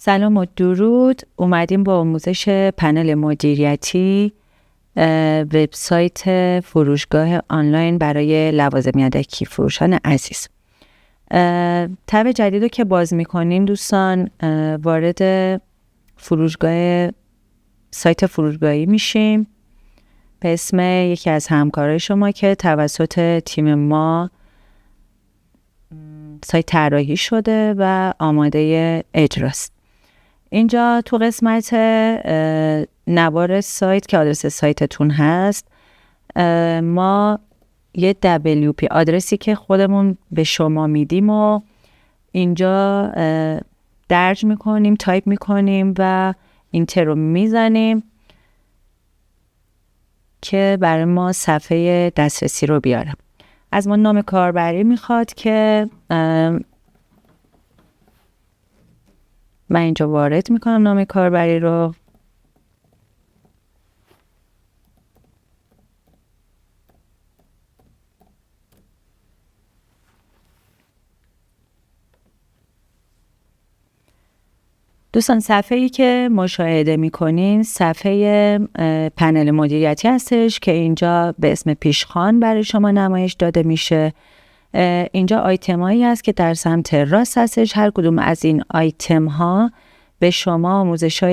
سلام و درود. اومدیم با آموزش پنل مدیریتی وبسایت فروشگاه آنلاین برای لوازم یدکی فروشان عزیز. تب جدید رو که باز میکنیم دوستان وارد سایت فروشگاهی میشیم به اسم یکی از همکارای شما که توسط تیم ما سایت طراحی شده و آماده اجراست. اینجا تو قسمت نوار سایت که آدرس سایتتون هست ما یه WP آدرسی که خودمون به شما میدیم و اینجا درج میکنیم، تایپ میکنیم و اینتر رو میزنیم که برای ما صفحه دسترسی رو بیاره. از ما نام کاربری میخواد که من اینجا وارد میکنم نام کاربری رو. دوستان صفحه‌ای که مشاهده میکنین صفحه پنل مدیریتی هستش که اینجا به اسم پیشخوان برای شما نمایش داده میشه. اینجا آیتم هایی هست که در سمت راست هستش. هر کدوم از این آیتم ها به شما آموزش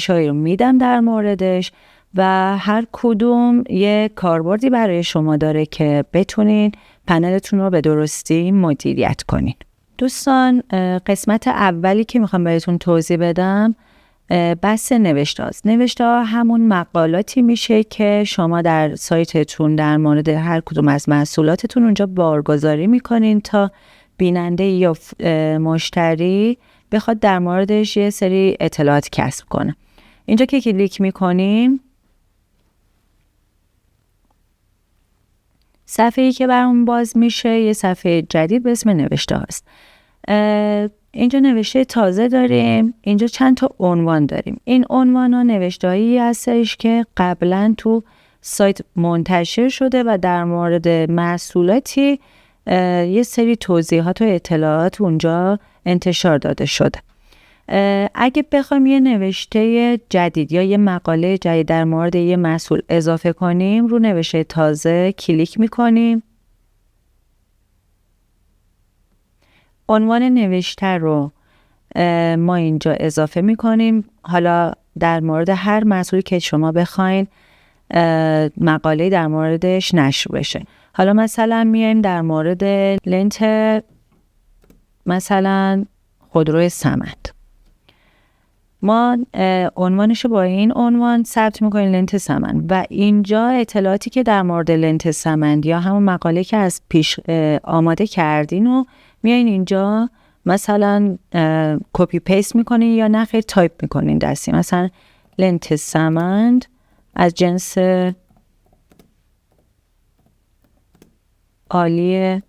هایی رو میدم در موردش و هر کدوم یه کاربردی برای شما داره که بتونین پنلتون رو به درستی مدیریت کنین. دوستان قسمت اولی که میخوام بهتون توضیح بدم بحث نوشته هاست. نوشته ها همون مقالاتی میشه که شما در سایتتون در مورد هر کدوم از محصولاتتون اونجا بارگذاری میکنین تا بیننده یا مشتری بخواد در موردش یه سری اطلاعات کسب کنه. اینجا که کلیک میکنیم صفحه‌ای که برامون باز میشه یه صفحه جدید به اسم نوشته هاست. اینجا نوشته تازه داریم. اینجا چند تا عنوان داریم. این عنوان ها نوشته‌هایی هستش که قبلا تو سایت منتشر شده و در مورد محصولاتی یه سری توضیحات و اطلاعات اونجا انتشار داده شده. اگه بخوایم یه نوشته جدید یا یه مقاله جدید در مورد یه محصول اضافه کنیم رو نوشته تازه کلیک میکنیم. عنوان نوشته رو ما اینجا اضافه میکنیم. حالا در مورد هر محصولی که شما بخواین مقاله در موردش نشر بشه. حالا مثلا میایم در مورد لنت مثلا خودروی سمند، ما عنوانش رو با این عنوان ثبت میکنیم لنت سمند و اینجا اطلاعاتی که در مورد لنت سمند یا همون مقاله که از پیش آماده کردین و میایین اینجا مثلا کپی پیست میکنین یا نه خیر تایپ میکنین دستی. مثلا لنت سمند از جنس عالی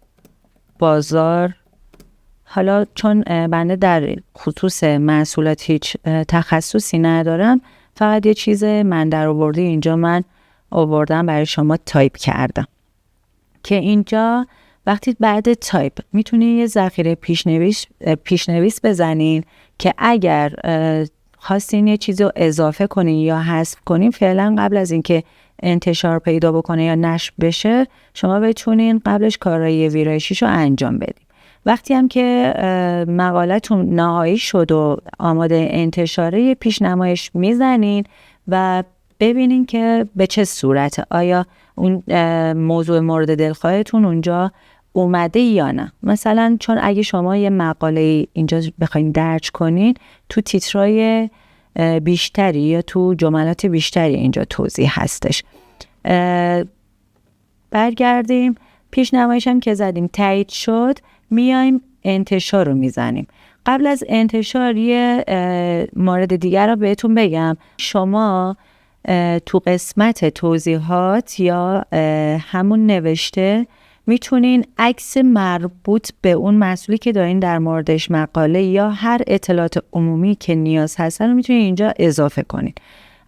بازار. حالا چون بنده در خصوص محصولات هیچ تخصصی ندارم، فقط یه چیز من در آورده اینجا من آوردم برای شما تایپ کردم که اینجا وقتی بعد تایپ میتونید یه ذخیره پیشنویس بزنین که اگر خواستین یه چیزی رو اضافه کنین یا حذف کنین فعلا قبل از اینکه انتشار پیدا بکنه یا نشر بشه شما بتونین قبلش کارهای ویرایشیشو انجام بدین. وقتی هم که مقالتون نهایی شد و آماده انتشاره پیشنمایش میزنین و ببینین که به چه صورت، آیا اون موضوع مورد دلخواهتون اونجا اومده یا نه. مثلا چون اگه شما یه مقاله اینجا بخواین درج کنین تو تیترای بیشتری یا تو جملات بیشتری اینجا توضیح هستش. برگردیم پیشنمایش هم که زدیم تایید شد، میایم انتشار رو میزنیم. قبل از انتشار یه مورد دیگر رو بهتون بگم. شما تو قسمت توضیحات یا همون نوشته میتونین عکس مربوط به اون محصولی که دارین در موردش مقاله یا هر اطلاعات عمومی که نیاز هستن رو میتونین اینجا اضافه کنین.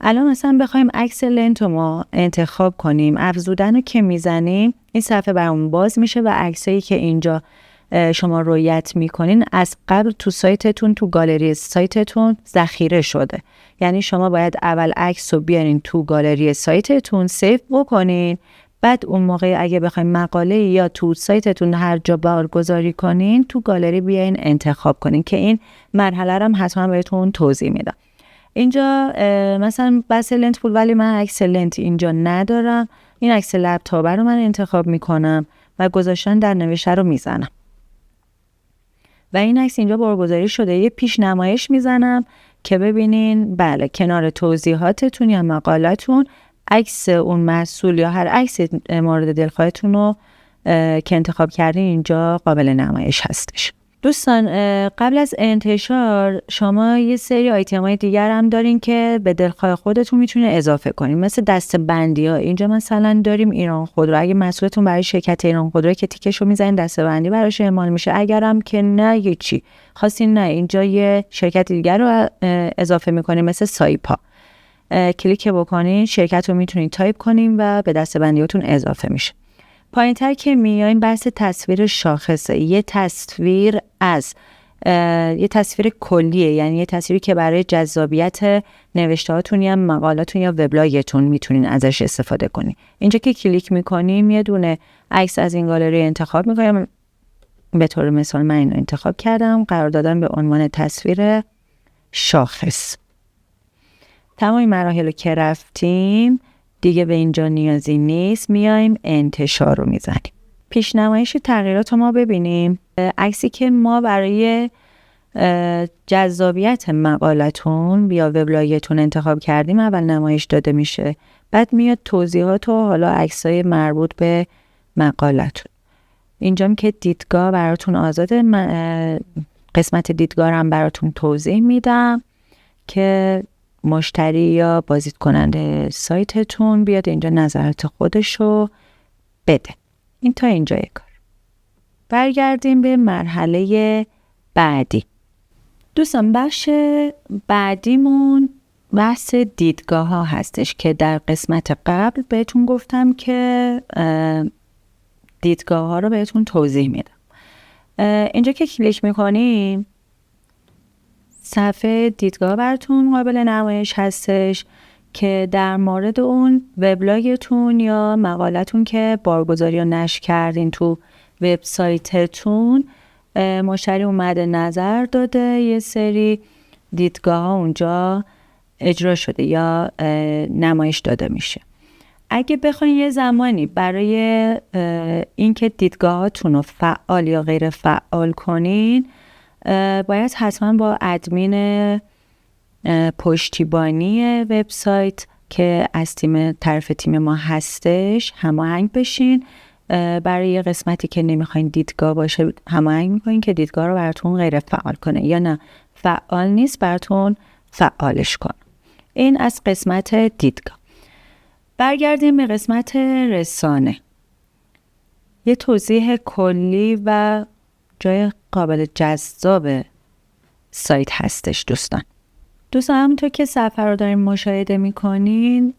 الان مثلا بخوایم عکس لنت رو ما انتخاب کنیم، افزودن رو که میزنیم این صفحه برامون باز میشه و عکسایی که اینجا شما رویت میکنین از قبل تو سایتتون، تو گالری سایتتون ذخیره شده. یعنی شما باید اول عکس رو بیارین تو گالری سایتتون سیو بکنین، بعد اون موقع اگه بخواین مقاله یا تو سایتتون هر جا بارگذاری کنین تو گالری بیاین انتخاب کنین که این مرحله رو هم حتما بهتون توضیح میدم. اینجا مثلا بس لنت بود ولی من عکس لنت اینجا ندارم، این عکس لپتاپ رو من انتخاب میکنم و گذاشتن در نوشته رو میزنم و این عکس اینجا بارگذاری شده. یه پیش نمایش میزنم که ببینین بله کنار توضیحاتتون یا مقالتون عکس اون محصول یا هر عکس مورد دلخواهتون رو که انتخاب کردین اینجا قابل نمایش هستش. دوستان قبل از انتشار شما یه سری آیتم های دیگر هم دارین که به دلخواه خودتون میتونه اضافه کنین، مثل دسته بندی ها. اینجا مثلا داریم ایران خودرو، اگه محصولتون برای شرکت ایران خودرو که تیکشو میزنین دسته بندی براش اعمال میشه. اگرم که نه یه چی خواستین نه اینجا یه شرکت دیگر رو اضافه میکنین مثل سایپا، کلیک بکنین شرکت رو میتونین تایپ کنین و به دسته بندیاتون اضافه میشه. پایین‌تر که میایم بحث تصویر شاخصه. یه تصویر از یه تصویر کلیه، یعنی یه تصویری که برای جذابیت نوشتهاتون یا مقالاتون یا وبلاگتون میتونین ازش استفاده کنین. اینجا که کلیک میکنیم یه دونه عکس از این گالری انتخاب میکنیم. به طور مثال من اینو انتخاب کردم، قرار دادم به عنوان تصویر شاخص. تمام مراحل رو که رفتیم دیگه به اینجا نیازی نیست، میایم انتشار رو میزنیم. پیشنمایش تغییرات رو ما ببینیم. عکسی که ما برای جذابیت مقالتون یا وبلاگتون انتخاب کردیم اول نمایش داده میشه، بعد میاد توضیحات و حالا عکسای مربوط به مقالتون. اینجام که دیدگاه براتون آزاده، قسمت دیدگاه هم براتون توضیح میدم که مشتری یا بازدید کننده سایتتون بیاد اینجا نظرات خودشو بده. این تا اینجای کار. برگردیم به مرحله بعدی. دوستان بخش بعدیمون بحث دیدگاه ها هستش که در قسمت قبل بهتون گفتم که دیدگاه ها رو بهتون توضیح میدم. اینجا که کلیک میکنیم صفحه دیدگاه براتون قابل نمایش هستش که در مورد اون وبلاگتون یا مقالتون که بارگذاری یا نشر کردین تو وبسایتتون مشتری اومده نظر داده، یه سری دیدگاه ها اونجا اجرا شده یا نمایش داده میشه. اگه بخواین یه زمانی برای اینکه دیدگاهاتون رو فعال یا غیر فعال کنین باید حتما با ادمین پشتیبانی وبسایت که از طرف تیم ما هستش هماهنگ بشین. برای یه قسمتی که نمیخواین دیدگاه باشه هماهنگ میکنین که دیدگاه رو براتون غیر فعال کنه یا نه فعال نیست براتون فعالش کنه. این از قسمت دیدگاه. برگردیم به قسمت رسانه. یه توضیح کلی و جای قابل جذاب سایت هستش دوستان. همونطور که صفحه رو دارین مشاهده میکنین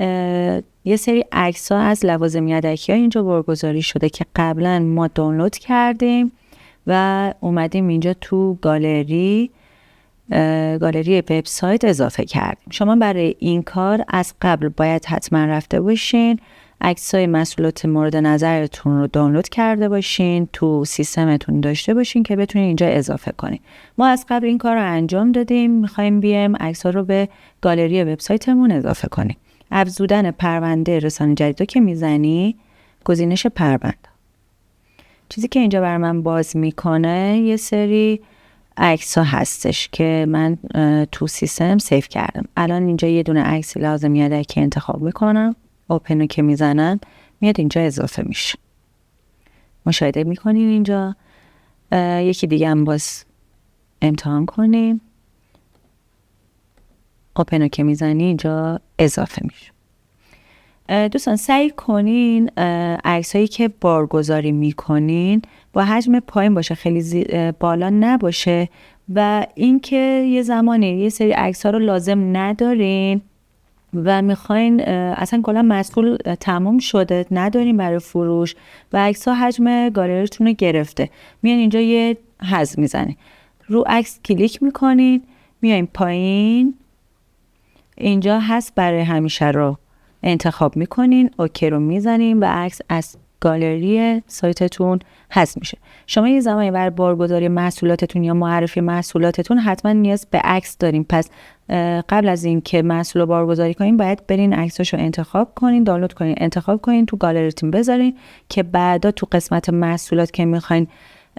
یه سری عکس ها از لوازم یدکی ها اینجا برگزاری شده که قبلا ما دانلود کردیم و اومدیم اینجا تو گالری وبسایت اضافه کردیم. شما برای این کار از قبل باید حتما رفته باشین عکسای محصولات مورد نظرتون رو دانلود کرده باشین، تو سیستمتون داشته باشین که بتونین اینجا اضافه کنین. ما از قبل این کار رو انجام دادیم، میخوایم بیایم عکس‌ها رو به گالری وبسایتمون اضافه کنیم. افزودن پرونده رسانه جدید که میزنی گزینش پرونده. چیزی که اینجا برای من باز میکنه یه سری عکس‌ها هستش که من تو سیستم سیو کردم. الان اینجا یه دونه عکس لازم یاده که انتخاب میکنم، اوپن رو که میزنن میاد اینجا اضافه میشه. مشاهده میکنین اینجا. یکی دیگه هم باز امتحان کنیم. اوپن رو که میزنی اینجا اضافه میشه. دوستان سعی کنین عکس هایی که بارگذاری میکنین با حجم پایین باشه، خیلی بالا نباشه و اینکه یه زمانی یه سری عکس ها رو لازم ندارین و میخواین اصلا کلا محصول تموم شده نداریم برای فروش و عکس ها حجم گالریتون رو گرفته، میان اینجا یه حذف میزنین، رو عکس کلیک میکنین، میایم پایین اینجا حذف برای همیشه رو انتخاب میکنین، اوکی رو میزنین و عکس از گالری سایتتون حذف میشه. شما یه زمانی برای بارگذاری محصولاتتون یا معرفی محصولاتتون حتما نیاز به عکس دارین، پس قبل از این که محصول رو بارگذاری کنین باید برین عکساشو انتخاب کنین، دانلود کنین، انتخاب کنین، تو گالریتون بذارین که بعدا تو قسمت محصولات که میخواین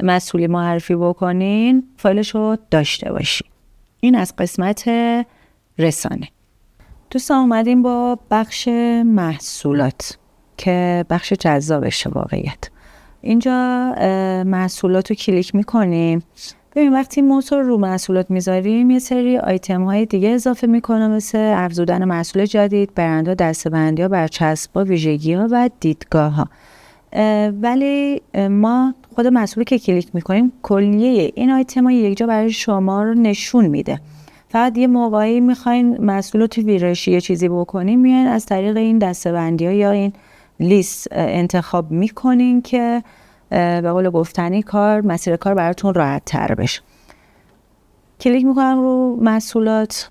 محصولی معرفی بکنین فایلشو داشته باشین. این از قسمت رسانه. دوستان اومدیم با بخش محصولات که بخش جذابشه واقعیت. اینجا محصولات رو کلیک میکنیم. ببین وقتی موتور رو محصولات میذاریم یه سری آیتم های دیگه اضافه میکنه، مثل افزودن محصول جدید، برندها، دسته‌بندی ها، برچسب‌ها، ویژگی ها و دیدگاه ها. ولی ما خود محصولی که کلیک میکنیم کلیه این آیتم ها یک جا برای شما رو نشون میده. فقط یه موقعی میخواین محصول رو تو ویرایشی یه چیزی بکنین، میاین از طریق این دسته‌بندی ها یا این لیست انتخاب میکنین که به قول گفتنی مسیر کار براتون راحت تر بشه. کلیک میکنم رو محصولات.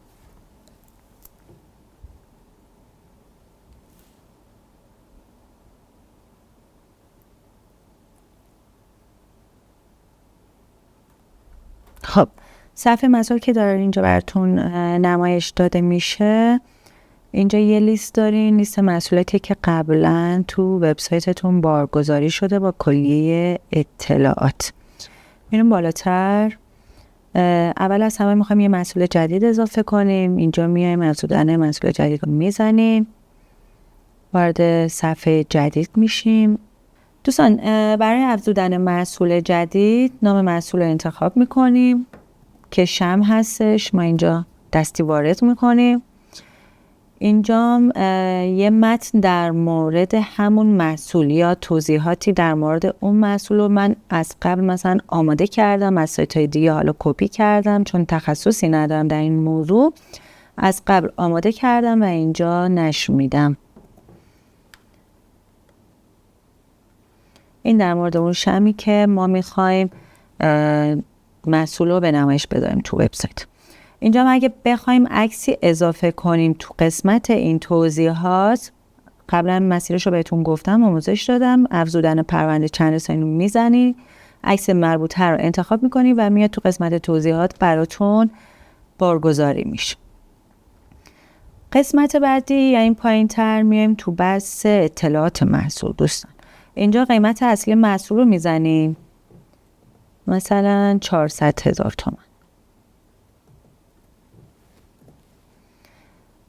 خب صفحه محصول که داره اینجا براتون نمایش داده میشه، اینجا یه لیست دارین، لیست محصولاتی که قبلا تو وبسایتتون بارگذاری شده با کلیه اطلاعات. میریم بالاتر. اول از همه میخوایم یه محصول جدید اضافه کنیم. اینجا میایم محصول جدید رو میزنیم، وارد صفحه جدید میشیم. دوستان برای افزودن محصول جدید نام محصول رو انتخاب میکنیم که شم هستش، ما اینجا دستی وارد میکنیم. اینجا یه متن در مورد همون محصول یا توضیحاتی در مورد اون محصول رو من از قبل مثلا آماده کردم، از سایت‌های دیگه حالا کپی کردم، چون تخصصی ندارم در این موضوع، از قبل آماده کردم و اینجا نشر میدم. این در مورد اون شمی که ما میخوایم محصول رو به نمایش بذاریم تو وبسایت. اینجا اگه بخوایم عکسی اضافه کنیم تو قسمت این توضیحات، قبلا مسیرش رو بهتون گفتم، آموزش دادم، افزودن پرونده چند رسانی رو میزنی، عکس مربوطه رو انتخاب میکنی و میاد تو قسمت توضیحات براتون بارگذاری میشه. قسمت بعدی یعنی پایین تر میایم تو بحث اطلاعات محصول. دوستان اینجا قیمت اصلی محصول رو میزنیم، مثلا 400,000 تومان.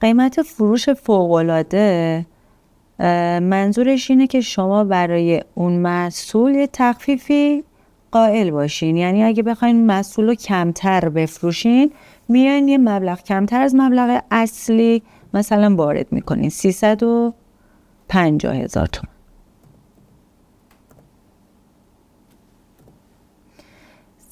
قیمت فروش فوق‌العاده منظورش اینه که شما برای اون محصول یه تخفیفی قائل باشین، یعنی اگه بخواین محصول رو کمتر بفروشین میان یه مبلغ کمتر از مبلغ اصلی مثلا وارد میکنین، 350,000 تومان.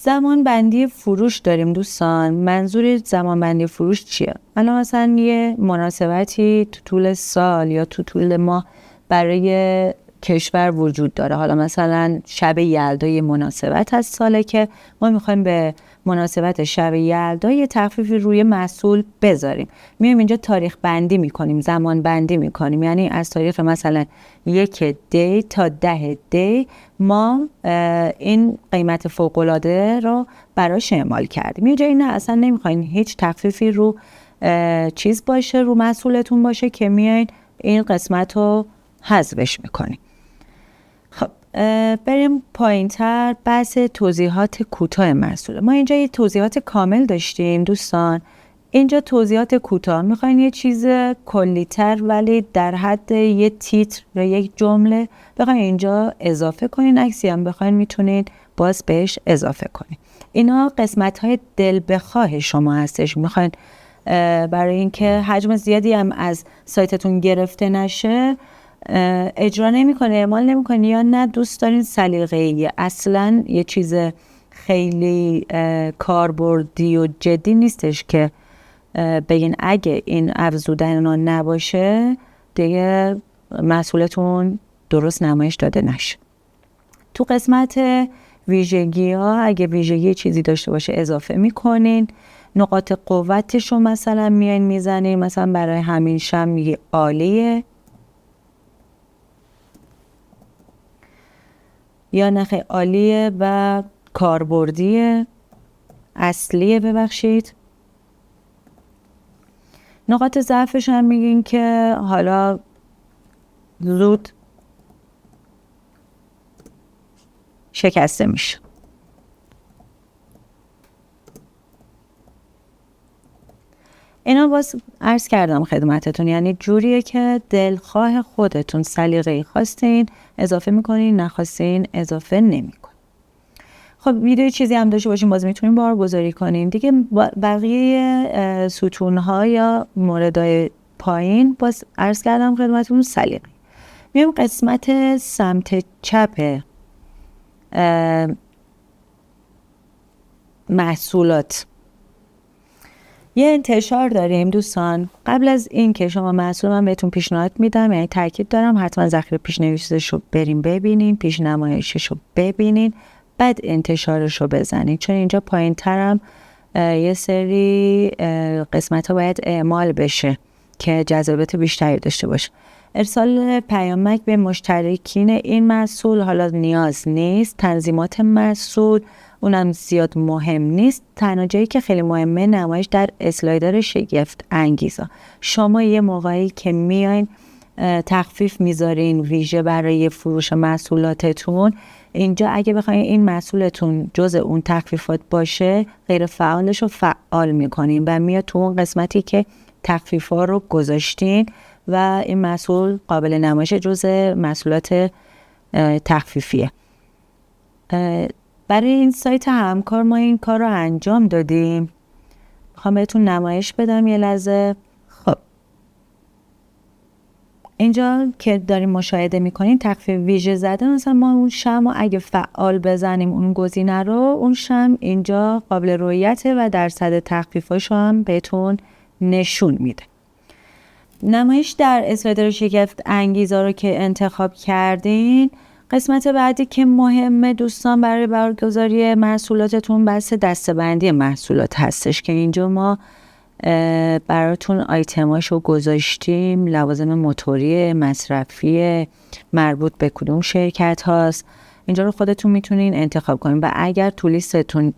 زمان بندی فروش داریم دوستان. منظور زمان بندی فروش چیه؟ الان مثلا یه مناسبتی تو طول سال یا تو طول ماه برای کشور وجود داره، حالا مثلا شب یلدا یه مناسبت از ساله که ما میخوایم به مناسبت شب یلدا یه تخفیفی روی محصول بذاریم. میایم اینجا تاریخ بندی میکنیم، زمان بندی میکنیم، یعنی از تاریخ مثلا 1 دی تا 10 دی ما این قیمت فوق‌العاده رو براش اعمال کردیم. یه جایی نه اصلا نمیخواین هیچ تخفیفی رو چیز باشه، رو محصولتون باشه که میاین این قسمت رو حذفش میکنیم. خب بریم پایین تر. بحث توضیحات کوتاه محصول. ما اینجا یه توضیحات کامل داشتیم دوستان، اینجا توضیحات کوتاه. میخواین یه چیز کلی تر ولی در حد یه تیتر یا یک جمله بخواین اینجا اضافه کنین، عکسی هم بخواین میتونین باز بهش اضافه کنین. اینا قسمت های دل بخواه شما هستش. میخواین برای اینکه حجم زیادی هم از سایتتون گرفته نشه اجرا نمیکنه، اعمال نمیکنه، یا نه دوست دارین سلیقه‌ای، اصلا یه چیز خیلی کاربردی و جدی نیستش که بگین اگه این افزودن نباشه دیگه محصولتون درست نمایش داده نشه. تو قسمت ویژگی ها اگه ویژگی چیزی داشته باشه اضافه میکنین. نقاط قوتش رو مثلا میاین میزنین، مثلا برای همین شم میگه عالیه یا نخه عالیه و کاربردیه، اصلیه ببخشید. نقاط ضعفش هم میگین که حالا زود شکسته میشه. اینا باز عرض کردم خدمتتون، یعنی جوریه که دلخواه خودتون سلیقه‌ای خواستین اضافه میکنین، نخواستین اضافه نمیکنین. خب ویدیو چیزی هم داشته باشین باز میتونین بارگذاری کنین دیگه. بقیه ستون‌ها یا موردهای پایین باز عرض کردم خدمتتون سلیقه. میام قسمت سمت چپ محصولات یه انتشار داریم دوستان. قبل از این که شما محصول من بهتون پیشنهاد میدم، یعنی تاکید دارم حتما ذخیره پیش‌نویسش رو بریم ببینین، پیش نمایشش رو ببینین، بعد انتشارش رو بزنین، چون اینجا پایین ترم یه سری قسمت ها باید اعمال بشه که جذابیت بیشتری داشته باشه. ارسال پیامک به مشترکین این محصول حالا نیاز نیست. تنظیمات محصول اونم زیاد مهم نیست. تنها جایی که خیلی مهمه نمایش در اسلایدر شگفت انگیزا. شما یه موقعی که میاین تخفیف میذارین ویژه برای فروش محصولاتتون، اینجا اگه بخواین این محصولتون جز اون تخفیفات باشه غیر فعالش رو فعال میکنین و میاد تو اون قسمتی که تخفیفات رو گذاشتین و این محصول قابل نمایش جز محصولات تخفیفیه. برای این سایت همکار ما این کار رو انجام دادیم. میخوام بهتون نمایش بدم یه لحظه. خب اینجا که داریم مشاهده میکنین تخفیف ویژه زده، مثلا ما اون شم رو اگه فعال بزنیم اون گزینه رو، اون شم اینجا قابل رؤیته و درصد تخفیفش هم بهتون نشون میده. نمایش در اسلایدر شگفت انگیزا رو که انتخاب کردین، قسمت بعدی که مهمه دوستان برای برگزاری محصولاتتون بحث دسته‌بندی محصولات هستش که اینجا ما براتون آیتماشو گذاشتیم. لوازم موتوری، مصرفی، مربوط به کدوم شرکت هاست، اینجا رو خودتون میتونین انتخاب کنین و اگر تو لیستتون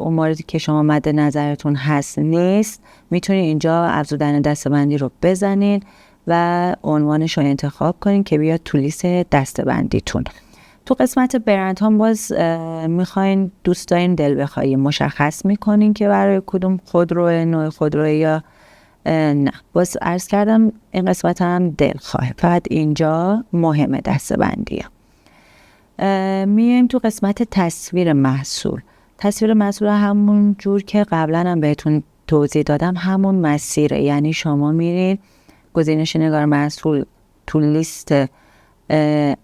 اون موردی که شما مد نظرتون هست نیست، میتونین اینجا افزودن دسته‌بندی رو بزنین و عنوانش رو انتخاب کنین که بیاد تو لیست دسته‌بندیتون. تو قسمت برند ها باز میخواین دوست دارین دل بخواهی مشخص میکنین که برای کدوم خودرو، نوع خودرو یا نه. باز عرض کردم این قسمت هم دلخواه، فقط اینجا مهمه دسته‌بندیه. میایم تو قسمت تصویر محصول. تصویر محصول همون جور که قبلا هم بهتون توضیح دادم همون مسیره، یعنی شما میرین گزینش نگار محصول، تو لیست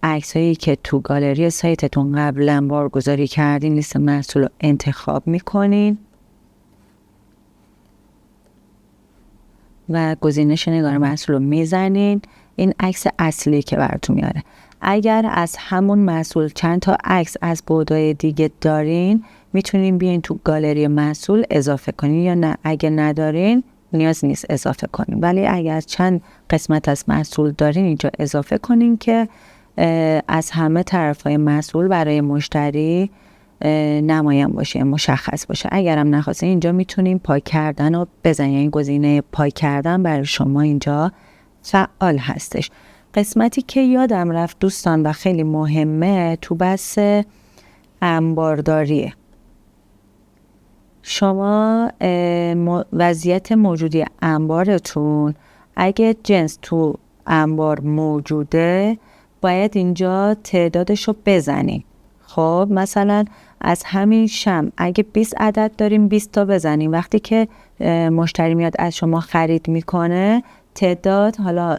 عکس هایی که تو گالری سایتتون قبلا بارگذاری کردین لیست محصول رو انتخاب میکنین و گزینش نگار محصول رو میزنین. این عکس اصلی که براتون میاره. اگر از همون محصول چند تا عکس از بعدهای دیگه دارین میتونین بیاین تو گالری محصول اضافه کنین، یا نه اگه ندارین نیاز نیست اضافه کنین، ولی اگر چند قسمت از محصول دارین اینجا اضافه کنین که از همه طرفای محصول برای مشتری نمایان باشه، مشخص باشه. اگرم نخواستین اینجا میتونین پاک کردن رو بزنین، یعنی گزینه پاک کردن برای شما اینجا فعال هستش. قسمتی که یادم رفت دوستان و خیلی مهمه تو بحث انبارداریه. شما وضعیت موجودی انبارتون، اگه جنس تو انبار موجوده باید اینجا تعدادش رو بزنیم. خب مثلا از همین شم اگه 20 عدد داریم 20 تا بزنیم. وقتی که مشتری میاد از شما خرید میکنه تعداد، حالا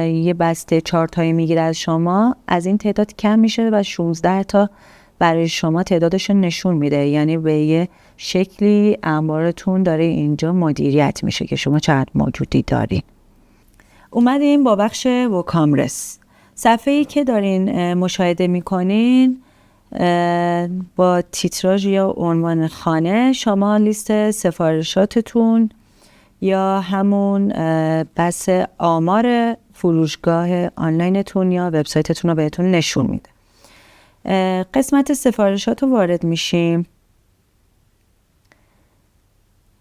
یه بسته 4 تایی میگیره از شما، از این تعداد کم میشه و 16 تا برای شما تعدادش نشون میده، یعنی به یه شکلی انبارتون داره اینجا مدیریت میشه که شما چقدر موجودی دارین. اومدیم با بخش وکامرس. صفحه‌ای که دارین مشاهده میکنین با تیتراژ یا عنوان خانه شما لیست سفارشاتتون یا همون بس آمار فروشگاه آنلاینتون یا وبسایتتون رو بهتون نشون میده. قسمت سفارشات رو وارد میشیم.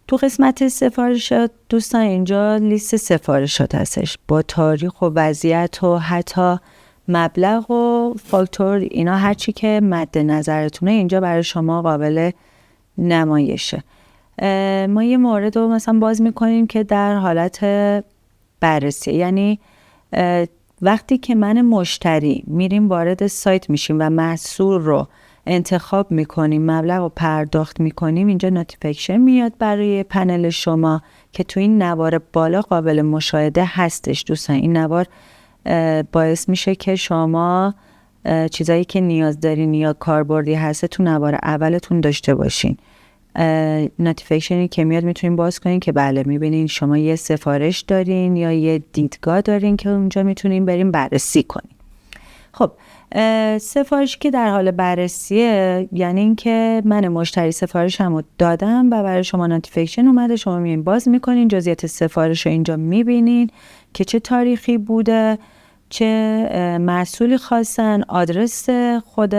تو قسمت سفارشات دوستان اینجا لیست سفارشات هستش با تاریخ و وضعیت و حتی مبلغ و فاکتور، اینا هرچی که مد نظرتونه اینجا برای شما قابل نمایشه. ما یه مورد رو مثلا باز میکنیم که در حالت بررسی، یعنی وقتی که من مشتری میریم وارد سایت میشیم و محصول رو انتخاب میکنیم، مبلغ رو پرداخت میکنیم، اینجا نوتیفیکیشن میاد برای پنل شما که تو این نوار بالا قابل مشاهده هستش. دوستان این نوار باعث میشه که شما چیزایی که نیاز دارین یا کاربردی هسته تو نوار اولتون داشته باشین. نوتیفیکیشنی که میاد میتونین باز کنین که بله میبینین شما یه سفارش دارین یا یه دیدگاه دارین که اونجا میتونین بریم بررسی کنین. خب سفارشی که در حال بررسیه یعنی این که من مشتری سفارشمو دادم و برای شما نوتیفیکیشن اومده، شما میین باز میکنین، جزئیات سفارش رو اینجا میبینین که چه تاریخی بوده، چه محصولی خواستن، آدرس خود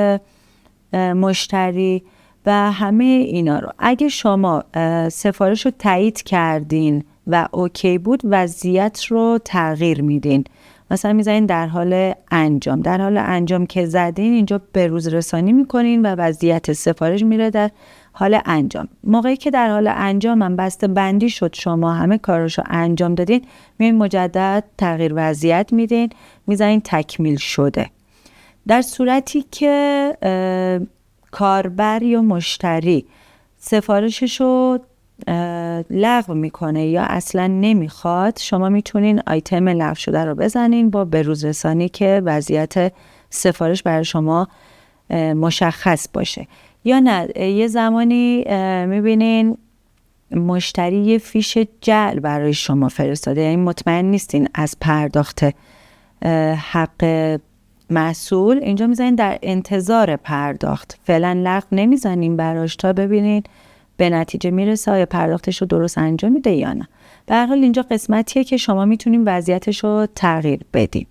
مشتری و همه اینا رو. اگه شما سفارش رو تایید کردین و اوکی بود، وضعیت رو تغییر میدین. مثلا میذارین در حال انجام. در حال انجام که زدین اینجا به روز رسانی میکنین و وضعیت سفارش میره در حال انجام. موقعی که در حال انجام هم بسته بندی شد، شما همه کاراشو انجام دادین، میاین مجدد تغییر وضعیت میدین، میذارین تکمیل شده. در صورتی که کاربر یا مشتری سفارششو لغو میکنه یا اصلا نمیخواد، شما میتونین آیتم لغو شده رو بزنین با بروز رسانی که وضعیت سفارش برای شما مشخص باشه. یا نه یه زمانی میبینین مشتری یه فیش جعل برای شما فرستاده، یعنی مطمئن نیستین از پرداخت حق محصول، اینجا میزنین در انتظار پرداخت. فعلا لغو نمیزنین براش تا ببینین به نتیجه میرسه آیا پرداختش رو درست انجام میده یا نه. به هر حال اینجا قسمتیه که شما میتونین وضعیتش رو تغییر بدین.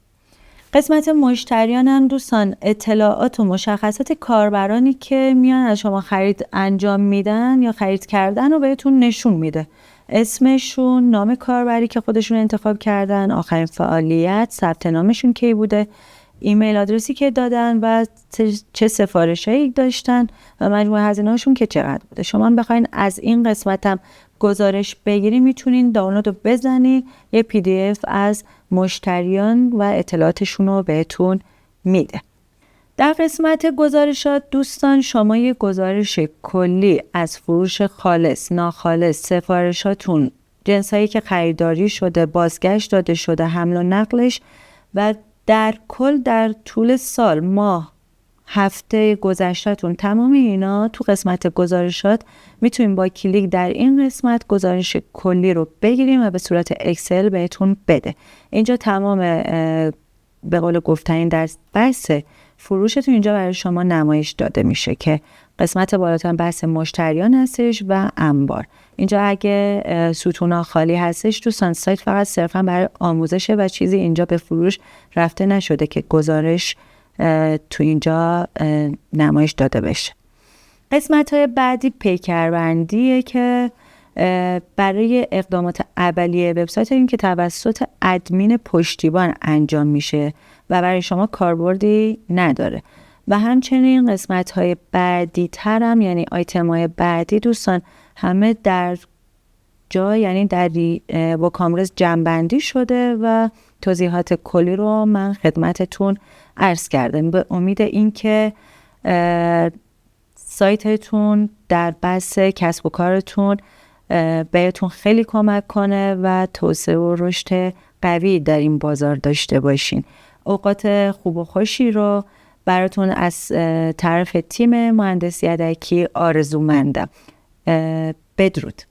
قسمت مشتریان هم دوستان اطلاعات و مشخصات کاربرانی که میان از شما خرید انجام میدن یا خرید کردن رو بهتون نشون میده. اسمشون، نام کاربری که خودشون انتخاب کردن، آخرین فعالیت، ثبت نامشون کی بوده، ایمیل آدرسی که دادن و چه سفارشایی داشتن و مجموع هزینه‌هاشون که چقدر بوده. شما هم بخواین از این قسمت هم گزارش بگیرین، میتونین دانلود رو بزنین، یه PDF از مشتریان و اطلاعاتشون رو بهتون میده. در قسمت گزارشات دوستان شما یه گزارش کلی از فروش خالص، ناخالص، سفارشاتون، جنسایی که خریداری شده، بازگشت داده شده، حمل و نقلش و در کل در طول سال، ماه، هفته گذشته‌تون، تمام اینا تو قسمت گزارشات میتونیم با کلیک در این قسمت گزارش کلی رو بگیریم و به صورت اکسل بهتون بده. اینجا تمام به قول گفتنی در بحث فروشتون اینجا برای شما نمایش داده میشه که قسمت بالاتر بحث مشتریان هستش و انبار. اینجا اگه ستونا خالی هستش دوستان سایت فقط صرفا برای آموزشه و چیزی اینجا به فروش رفته نشده که گزارش تو اینجا نمایش داده بشه. قسمت‌های بعدی پیکربندیه که برای اقدامات اولیه وبسایت این که توسط ادمین پشتیبان انجام میشه و برای شما کاربردی نداره. و همچنین قسمت‌های بعدی تر هم یعنی آیتم‌های بعدی دوستان همه در جا، یعنی در وکامرس جمع‌بندی شده و توضیحات کلی رو من خدمتتون عرض کردم به امید این که سایتتون در بحث کسب و کارتون بهتون خیلی کمک کنه و توسعه و رشد قوی در این بازار داشته باشین. اوقات خوب و خوشی رو براتون از طرف تیم مهندسی یدکی آرزومندم. بدرود.